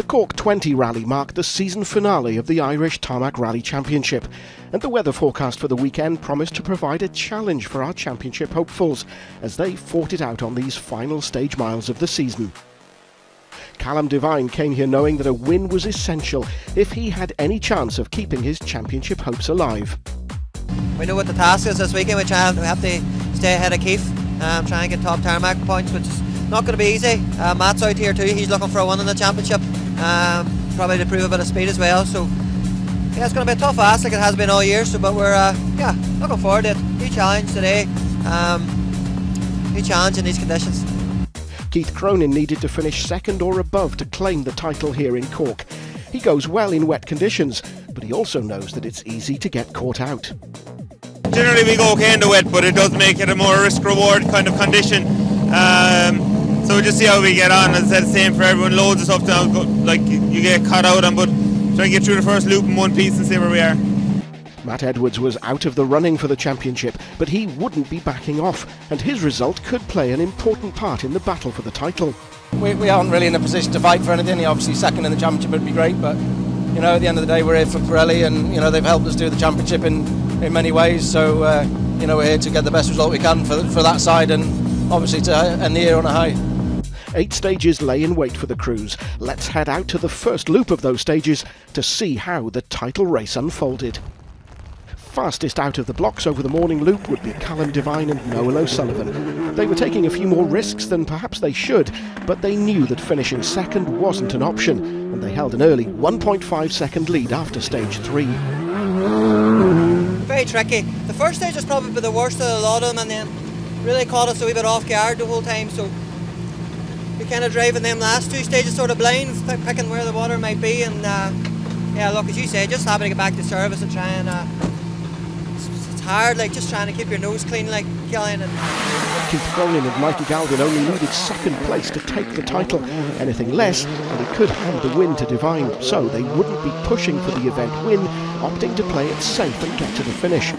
Cork 20 rally marked the season finale of the Irish Tarmac Rally Championship, and the weather forecast for the weekend promised to provide a challenge for our championship hopefuls as they fought it out on these final stage miles of the season. Callum Devine came here knowing that a win was essential if he had any chance of keeping his championship hopes alive. We know what the task is this weekend. We have to stay ahead of Keith, try and get top tarmac points, which is not going to be easy. Matt's out here too. He's looking for a win in the championship, probably to prove a bit of speed as well. So yeah, it's going to be a tough ask like it has been all year. So, but we're looking forward to it. New challenge today. New challenge in these conditions. Keith Cronin needed to finish second or above to claim the title here in Cork. He goes well in wet conditions, but he also knows that it's easy to get caught out. Generally we go okay in the wet, but it does make it a more risk-reward kind of condition. So we'll just see how we get on. As I said, same for everyone, loads of stuff now, like you get caught out on, but try and get through the first loop in one piece and see where we are. Matt Edwards was out of the running for the championship, but he wouldn't be backing off, and his result could play an important part in the battle for the title. We aren't really in a position to fight for anything. Obviously second in the championship would be great, but you know, at the end of the day we're here for Pirelli, and you know, they've helped us do the championship in many ways, so you know, we're here to get the best result we can for that side, and obviously to end the year on a high. 8 stages lay in wait for the crews. Let's head out to the first loop of those stages to see how the title race unfolded. Fastest out of the blocks over the morning loop would be Callum Devine and Noel O'Sullivan. They were taking a few more risks than perhaps they should, but they knew that finishing second wasn't an option, and they held an early 1.5 second lead after stage 3. Very tricky. The first stage was probably the worst of a lot of them, and then really caught us a wee bit off guard the whole time, so we kind of driving them last 2 stages sort of blind, picking where the water might be, and yeah, look, as you say, just having to get back to service and try and it's hard, like just trying to keep your nose clean, like Killian. Keith Cronin and Mikey Galvin only needed second place to take the title. Anything less and it could hand the win to Devine, so they wouldn't be pushing for the event win, opting to play it safe and get to the finish.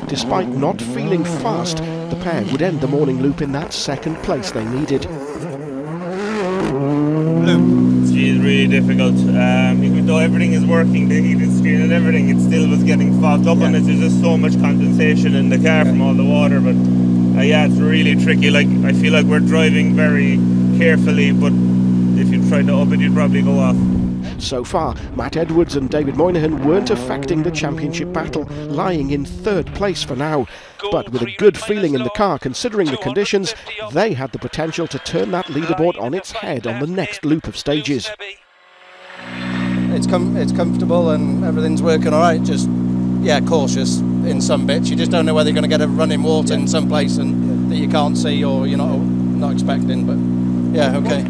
Despite not feeling fast, the pair would end the morning loop in that second place they needed. It's really difficult. Even though everything is working, the heating screen and everything, it still was getting fogged up, and there's just so much condensation in the car from all the water. But yeah, it's really tricky. Like, I feel like we're driving very carefully, but if you tried to up it, you'd probably go off. So far, Matt Edwards and David Moynihan weren't affecting the championship battle, lying in third place for now. But with a good feeling in the car, considering the conditions, they had the potential to turn that leaderboard on its head on the next loop of stages. It's comfortable and everything's working all right, just, yeah, cautious in some bits. You just don't know whether you're going to get a running water in some place and that you can't see or you're not expecting, but yeah, okay.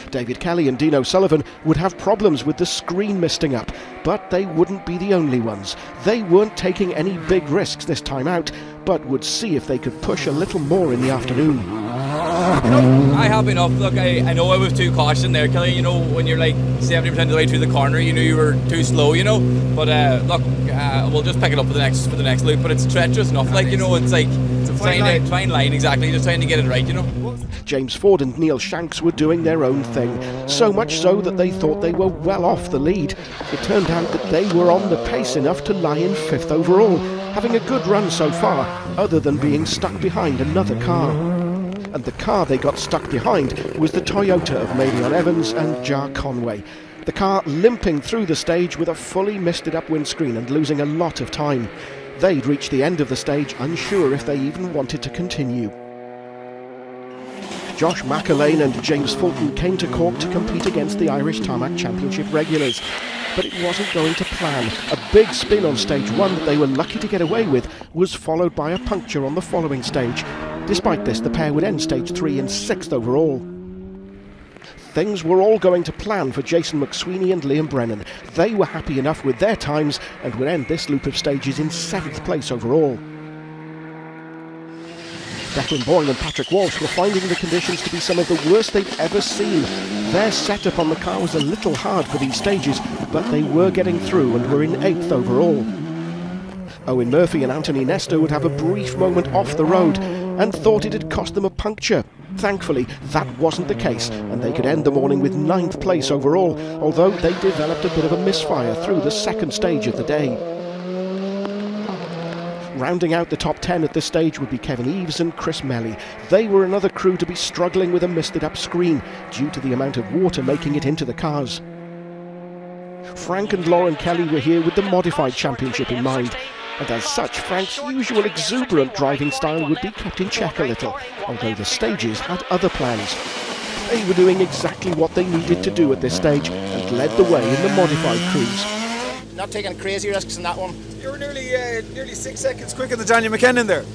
David Kelly and Dean O'Sullivan would have problems with the screen misting up, but they wouldn't be the only ones. They weren't taking any big risks this time out, but would see if they could push a little more in the afternoon. I have enough. Look, I know I was too cautious there, Kelly. You know, when you're like 70% of the way through the corner, you knew you were too slow, you know. But look, we'll just pick it up for the next loop. But it's treacherous enough, like, you know, it's like it's a fine line, exactly. Just trying to get it right, you know. James Ford and Neil Shanks were doing their own thing, so much so that they thought they were well off the lead. It turned out that they were on the pace enough to lie in 5th overall, having a good run so far, other than being stuck behind another car. And the car they got stuck behind was the Toyota of Marion Evans and Jar Conway. The car limping through the stage with a fully misted up windscreen and losing a lot of time. They'd reached the end of the stage unsure if they even wanted to continue. Josh McAlane and James Fulton came to Cork to compete against the Irish Tarmac Championship regulars. But it wasn't going to plan. A big spin on stage 1 that they were lucky to get away with was followed by a puncture on the following stage. Despite this, the pair would end stage 3 in 6th overall. Things were all going to plan for Jason McSweeney and Liam Brennan. They were happy enough with their times and would end this loop of stages in 7th place overall. Declan Boyne and Patrick Walsh were finding the conditions to be some of the worst they'd ever seen. Their setup on the car was a little hard for these stages, but they were getting through and were in 8th overall. Owen Murphy and Anthony Nestor would have a brief moment off the road, and thought it had cost them a puncture. Thankfully, that wasn't the case, and they could end the morning with 9th place overall, although they developed a bit of a misfire through the second stage of the day. Rounding out the top 10 at this stage would be Kevin Eves and Chris Melly. They were another crew to be struggling with a misted-up screen due to the amount of water making it into the cars. Frank and Lauren Kelly were here with the Modified Championship in mind, and as such, Frank's usual exuberant driving style would be kept in check a little, although the stages had other plans. They were doing exactly what they needed to do at this stage and led the way in the Modified crews. Not taking crazy risks in that one. You were nearly 6 seconds quicker than Daniel McKenna there.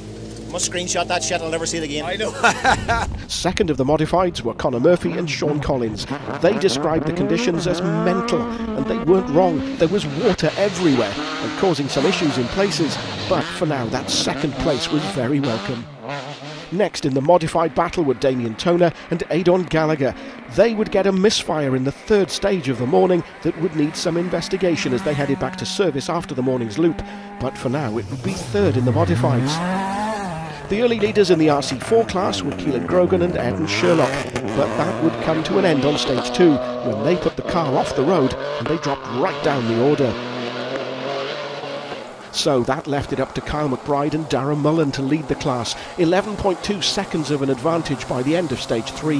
Must screenshot that shit, I'll never see it again. I know. Second of the Modifieds were Conor Murphy and Sean Collins. They described the conditions as mental, and they weren't wrong. There was water everywhere and causing some issues in places, but for now that second place was very welcome. Next in the Modified battle were Damien Toner and Adon Gallagher. They would get a misfire in the third stage of the morning that would need some investigation as they headed back to service after the morning's loop, but for now it would be third in the Modifieds. The early leaders in the RC4 class were Keelan Grogan and Eden Sherlock, but that would come to an end on stage 2 when they put the car off the road and they dropped right down the order. So that left it up to Kyle McBride and Darren Mullen to lead the class, 11.2 seconds of an advantage by the end of stage 3.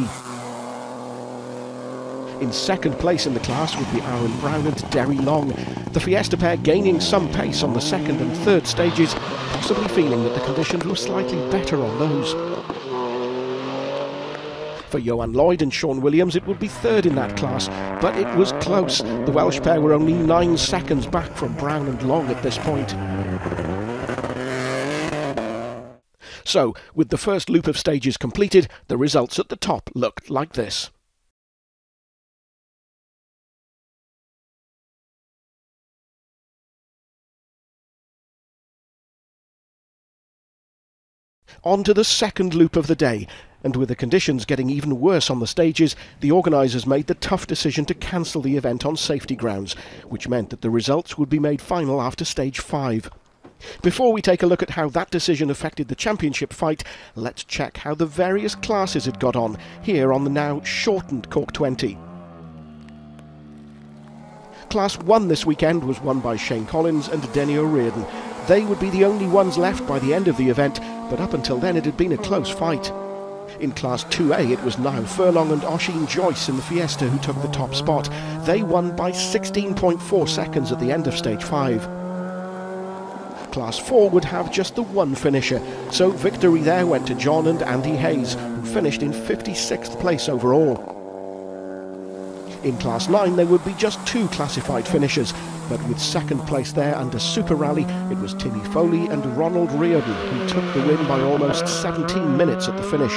In second place in the class would be Aaron Brown and Derry Long. The Fiesta pair gaining some pace on the second and third stages, possibly feeling that the conditions were slightly better on those. For Johan Lloyd and Sean Williams, it would be third in that class, but it was close. The Welsh pair were only 9 seconds back from Brown and Long at this point. So, with the first loop of stages completed, the results at the top looked like this. On to the second loop of the day, and with the conditions getting even worse on the stages, the organisers made the tough decision to cancel the event on safety grounds, which meant that the results would be made final after stage 5. Before we take a look at how that decision affected the championship fight, let's check how the various classes had got on here on the now shortened Cork 20. Class 1 this weekend was won by Shane Collins and Denny O'Riordan. They would be the only ones left by the end of the event, but up until then it had been a close fight. In Class 2A it was Niall Furlong and Oisin Joyce in the Fiesta who took the top spot. They won by 16.4 seconds at the end of stage 5. Class 4 would have just the one finisher, so victory there went to John and Andy Hayes, who finished in 56th place overall. In Class 9 there would be just 2 classified finishers, but with second place there under Super Rally it was Timmy Foley and Ronald Riordan who took the win by almost 17 minutes at the finish.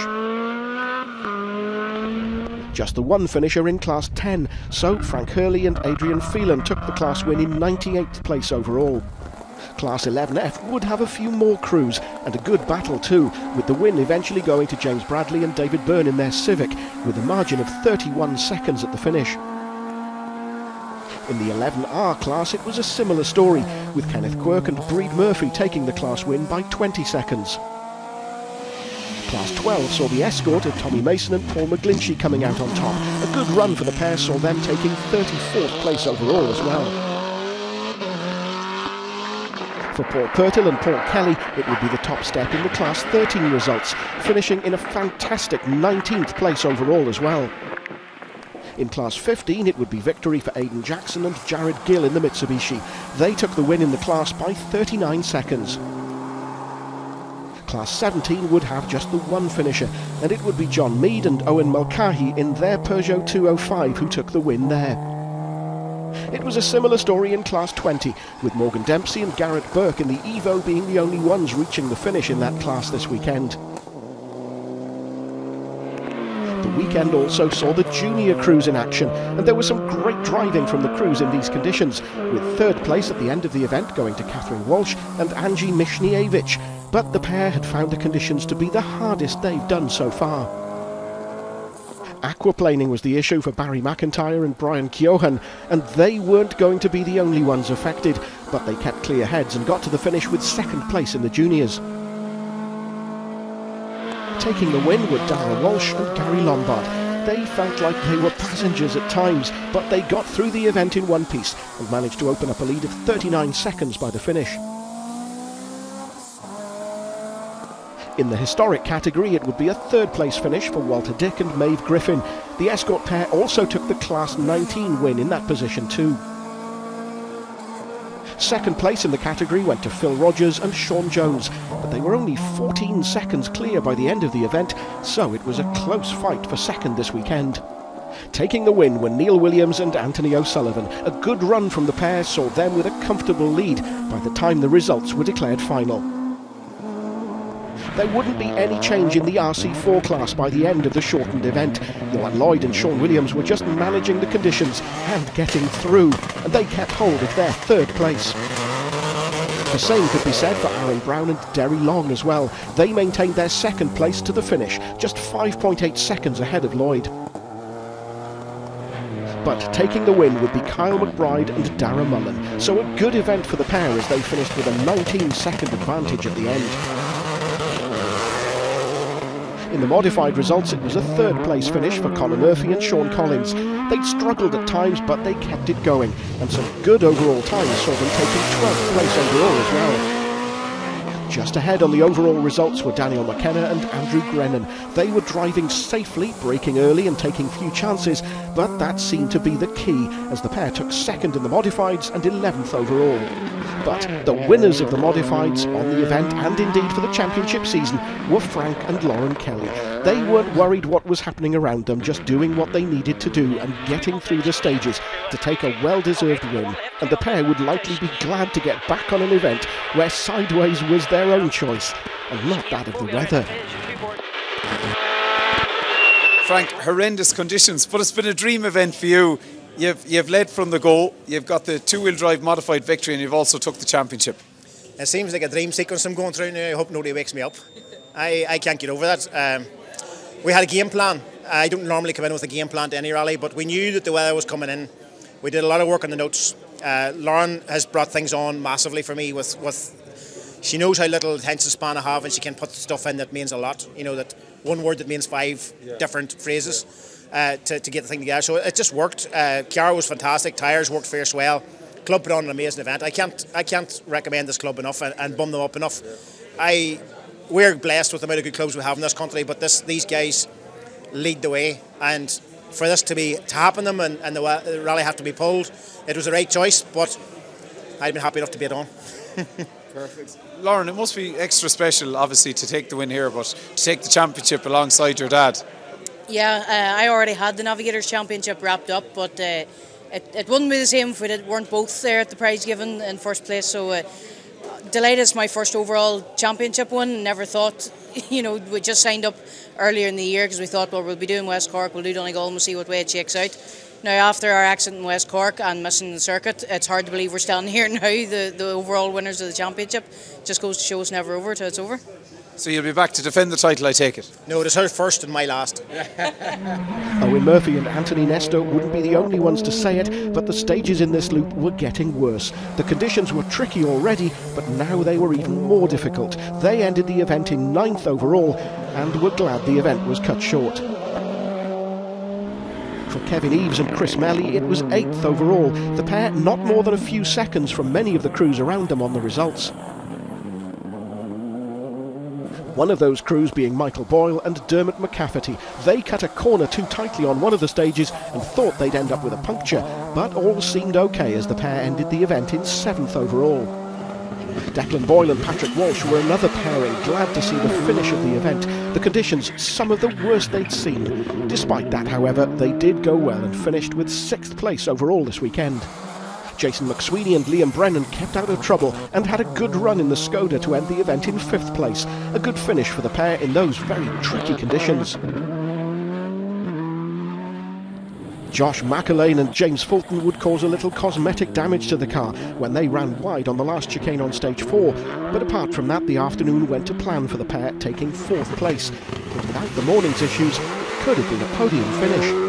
Just the one finisher in Class 10, so Frank Hurley and Adrian Phelan took the class win in 98th place overall. Class 11F would have a few more crews, and a good battle too, with the win eventually going to James Bradley and David Byrne in their Civic, with a margin of 31 seconds at the finish. In the 11R class it was a similar story, with Kenneth Quirk and Breed Murphy taking the class win by 20 seconds. Class 12 saw the escort of Tommy Mason and Paul McGlinchey coming out on top. A good run for the pair saw them taking 34th place overall as well. For Paul Purtill and Paul Kelly, it would be the top step in the Class 13 results, finishing in a fantastic 19th place overall as well. In Class 15, it would be victory for Aidan Jackson and Jared Gill in the Mitsubishi. They took the win in the class by 39 seconds. Class 17 would have just the one finisher, and it would be John Mead and Owen Mulcahy in their Peugeot 205 who took the win there. It was a similar story in Class 20, with Morgan Dempsey and Garrett Burke in the Evo being the only ones reaching the finish in that class this weekend. The weekend also saw the junior crews in action, and there was some great driving from the crews in these conditions, with third place at the end of the event going to Catherine Walsh and Angie Mishnievich, but the pair had found the conditions to be the hardest they've done so far. Aquaplaning was the issue for Barry McIntyre and Brian Keohan, and they weren't going to be the only ones affected, but they kept clear heads and got to the finish with second place in the juniors. Taking the win were Darragh Walsh and Gary Lombard. They felt like they were passengers at times, but they got through the event in one piece and managed to open up a lead of 39 seconds by the finish. In the historic category, it would be a third-place finish for Walter Dick and Maeve Griffin. The Escort pair also took the Class 19 win in that position too. Second place in the category went to Phil Rogers and Sean Jones, but they were only 14 seconds clear by the end of the event, so it was a close fight for second this weekend. Taking the win were Neil Williams and Anthony O'Sullivan. A good run from the pair saw them with a comfortable lead by the time the results were declared final. There wouldn't be any change in the RC4 class by the end of the shortened event. Johan Lloyd and Sean Williams were just managing the conditions and getting through, and they kept hold of their third place. The same could be said for Aaron Brown and Derry Long as well. They maintained their second place to the finish, just 5.8 seconds ahead of Lloyd. But taking the win would be Kyle McBride and Dara Mullen, so a good event for the pair as they finished with a 19-second advantage at the end. In the modified results, it was a third-place finish for Conor Murphy and Sean Collins. They'd struggled at times, but they kept it going, and some good overall times saw them taking 12th place overall as well. Just ahead on the overall results were Daniel McKenna and Andrew Grennan. They were driving safely, braking early and taking few chances, but that seemed to be the key, as the pair took second in the modifieds and 11th overall. But the winners of the modifieds on the event, and indeed for the championship season, were Frank and Lauren Kelly. They weren't worried what was happening around them, just doing what they needed to do and getting through the stages to take a well-deserved win. And the pair would likely be glad to get back on an event where sideways was their own choice and not that of the weather. Frank, horrendous conditions, but it's been a dream event for you. You've led from the go, you've got the two-wheel drive modified victory, and you've also took the championship. It seems like a dream sequence I'm going through now. I hope nobody wakes me up. I can't get over that. We had a game plan. I don't normally come in with a game plan to any rally, but we knew that the weather was coming in. We did a lot of work on the notes. Lauren has brought things on massively for me with she knows how little attention span I have, and she can put stuff in that means a lot. You know, that one word that means 5 different phrases. To get the thing together, so it just worked. Chiara was fantastic. Tyres worked fierce well. Club put on an amazing event. I can't recommend this club enough and bum them up enough. We're blessed with the amount of good clubs we have in this country, but these guys lead the way, and for this to happen them and the rally have to be pulled, it was the right choice. But I'd been happy enough to be it on. Perfect. Lauren, it must be extra special, obviously, to take the win here, but to take the championship alongside your dad. Yeah, I already had the Navigators Championship wrapped up, but it wouldn't be the same if we weren't both there at the prize given in first place. So delighted it's my first overall championship win. Never thought, you know, we just signed up earlier in the year because we thought, well, we'll be doing West Cork, we'll do Donegal, and we'll see what way it shakes out. Now, after our accident in West Cork and missing the circuit, it's hard to believe we're standing here now, the overall winners of the championship. Just goes to show it's never over till it's over. So you'll be back to defend the title, I take it? No, it is her first and my last. Owen Murphy and Anthony Nesto wouldn't be the only ones to say it, but the stages in this loop were getting worse. The conditions were tricky already, but now they were even more difficult. They ended the event in 9th overall and were glad the event was cut short. For Kevin Eves and Chris Melly, it was 8th overall, the pair not more than a few seconds from many of the crews around them on the results. One of those crews being Michael Boyle and Dermot McCafferty. They cut a corner too tightly on one of the stages and thought they'd end up with a puncture, but all seemed okay as the pair ended the event in 7th overall. Declan Boyle and Patrick Walsh were another pairing, glad to see the finish of the event. The conditions, some of the worst they'd seen. Despite that, however, they did go well and finished with 6th place overall this weekend. Jason McSweeney and Liam Brennan kept out of trouble and had a good run in the Skoda to end the event in 5th place. A good finish for the pair in those very tricky conditions. Josh McAlane and James Fulton would cause a little cosmetic damage to the car when they ran wide on the last chicane on stage 4, but apart from that the afternoon went to plan for the pair, taking 4th place. But without the morning's issues, it could have been a podium finish.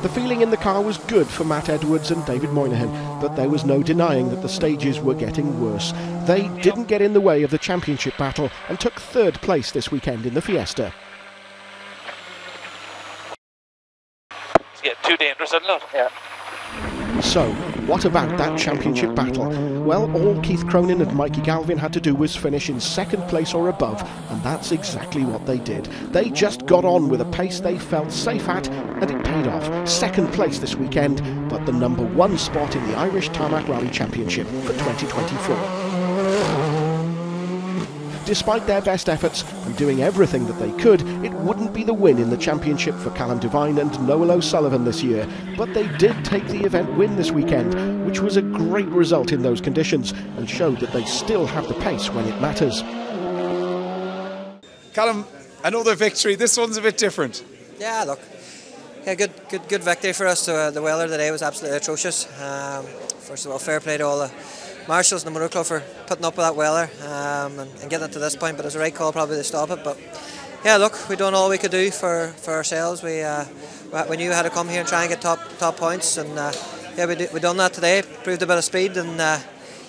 The feeling in the car was good for Matt Edwards and David Moynihan, but there was no denying that the stages were getting worse. They didn't get in the way of the championship battle and took third place this weekend in the Fiesta. It's getting too dangerous, isn't it? Yeah. So, what about that championship battle? Well, all Keith Cronin and Mikey Galvin had to do was finish in second place or above, and that's exactly what they did. They just got on with a pace they felt safe at, and it paid off. Second place this weekend, but the #1 spot in the Irish Tarmac Rally Championship for 2024. Despite their best efforts and doing everything that they could, it wouldn't be the win in the championship for Callum Devine and Noel O'Sullivan this year. But they did take the event win this weekend, which was a great result in those conditions and showed that they still have the pace when it matters. Callum, another victory. This one's a bit different. Yeah, look, yeah, good victory for us. The weather today was absolutely atrocious. First of all, fair play to all the marshals and the motor club for putting up with that weather and getting it to this point, but it was the right call probably to stop it. But yeah, look, we done all we could do for ourselves. We knew we had to come here and try and get top points, and yeah, we done that today. Proved a bit of speed, and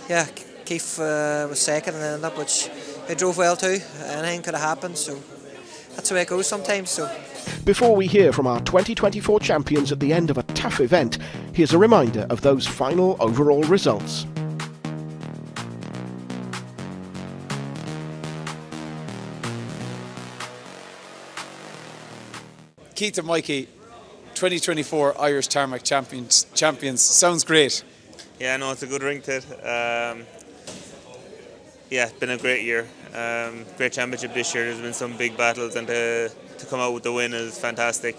yeah, Keith was second and ended up, which he drove well too. Anything could have happened, so that's the way it goes sometimes. So. Before we hear from our 2024 champions at the end of a tough event, here's a reminder of those final overall results. Keith and Mikey, 2024 Irish Tarmac champions. Sounds great. Yeah, no, it's a good ring to it. Yeah, it's been a great year. Great championship this year. There's been some big battles, and to come out with the win is fantastic.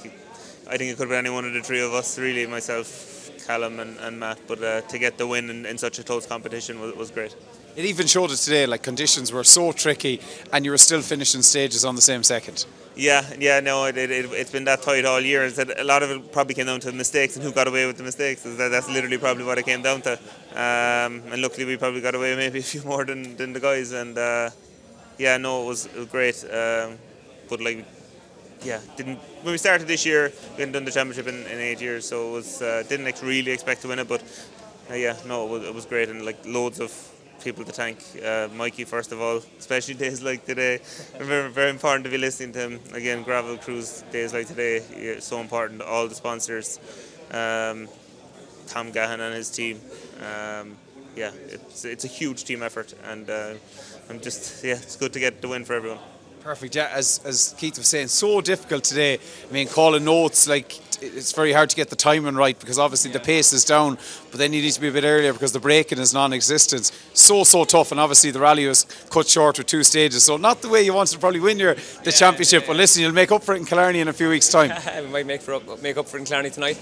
I think it could be any one of the three of us, really, myself, Callum and Matt, but to get the win in such a close competition was great. It even showed it today, like conditions were so tricky and you were still finishing stages on the same second. Yeah, no, it's been that tight all year. A lot of it probably came down to mistakes and who got away with the mistakes. That's literally probably what it came down to. And luckily we probably got away maybe a few more than the guys. And yeah, no, it was great. But like, yeah, when we started this year, we hadn't done the championship in 8 years, so it was didn't really expect to win it. But yeah, no, it was great, and like loads of people to thank. Mikey, first of all, especially days like today. Very, very important to be listening to him. Again, gravel crews, days like today, yeah, so important. All the sponsors, Tom Gahan and his team. Yeah, it's a huge team effort, and it's good to get the win for everyone. Perfect. Yeah, as Keith was saying, so difficult today. I mean, calling notes, like it's very hard to get the timing right because obviously the pace is down, but then you need to be a bit earlier because the braking is non-existent. So tough, and obviously the rally was cut short with 2 stages, so not the way you wanted to probably win the championship. But listen, you'll make up for it in Killarney in a few weeks' time. We might make up for it in Killarney tonight.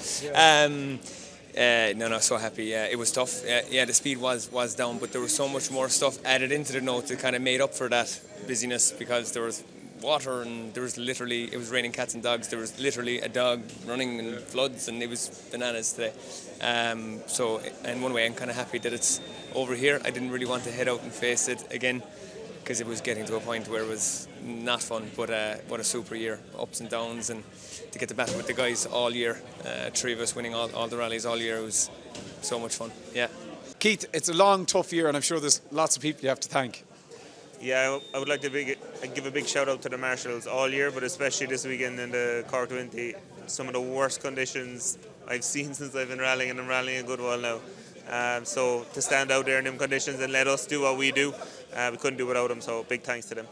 No, so happy. Yeah, it was tough. Yeah, the speed was down, but there was so much more stuff added into the note that kind of made up for that busyness, because there was water and there was literally, it was raining cats and dogs. There was literally a dog running in floods, and it was bananas today. So in one way I'm kind of happy that it's over here. I didn't really want to head out and face it again because it was getting to a point where it was not fun, but what a super year, ups and downs, and to get to battle with the guys all year, 3 of us winning all the rallies all year, was so much fun. Yeah. Keith, it's a long, tough year, and I'm sure there's lots of people you have to thank. Yeah, I would like to give a big shout out to the marshals all year, but especially this weekend in the Cork 20. Some of the worst conditions I've seen since I've been rallying, and I'm rallying a good while now. So to stand out there in them conditions and let us do what we do, we couldn't do without them, so big thanks to them.